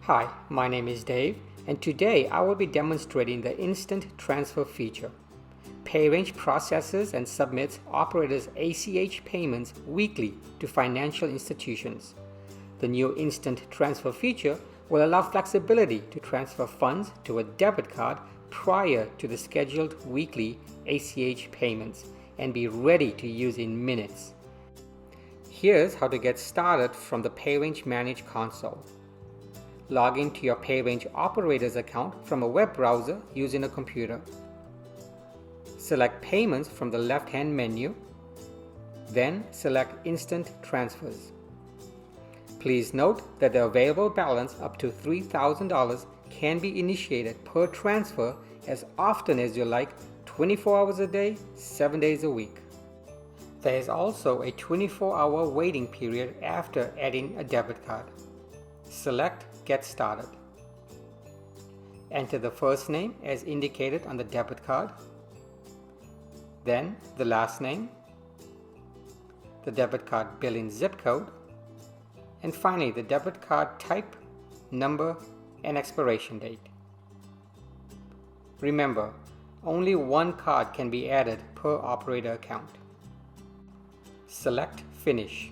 Hi, my name is Dave, and today I will be demonstrating the Instant Transfer feature. PayRange processes and submits operators' ACH payments weekly to financial institutions. The new Instant Transfer feature will allow flexibility to transfer funds to a debit card prior to the scheduled weekly ACH payments and be ready to use in minutes. Here's how to get started from the PayRange Manage console. Log into your PayRange Operator's account from a web browser using a computer. Select Payments from the left-hand menu, then select Instant Transfers. Please note that the available balance up to $3,000 can be initiated per transfer as often as you like, 24 hours a day, 7 days a week. There is also a 24-hour waiting period after adding a debit card. Select Get Started. Enter the first name as indicated on the debit card, then the last name, the debit card billing zip code, and finally the debit card type, number, and expiration date. Remember, only one card can be added per operator account. Select Finish.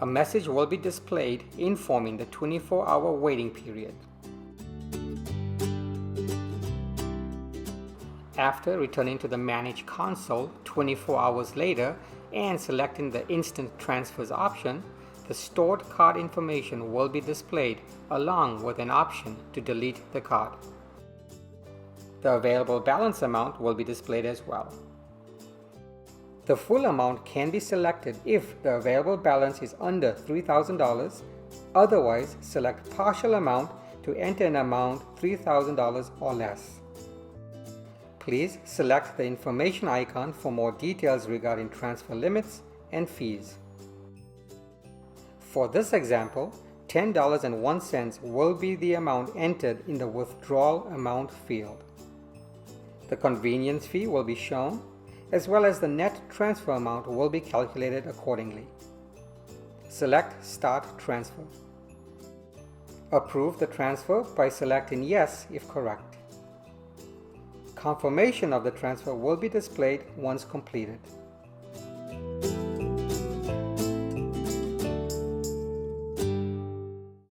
A message will be displayed informing the 24-hour waiting period. After returning to the Manage console 24 hours later and selecting the Instant Transfers option, the stored card information will be displayed along with an option to delete the card. The available balance amount will be displayed as well. The full amount can be selected if the available balance is under $3,000, otherwise select partial amount to enter an amount $3,000 or less. Please select the information icon for more details regarding transfer limits and fees. For this example, $10.01 will be the amount entered in the withdrawal amount field. The convenience fee will be shown, as well as the net transfer amount will be calculated accordingly. Select Start Transfer. Approve the transfer by selecting Yes if correct. Confirmation of the transfer will be displayed once completed.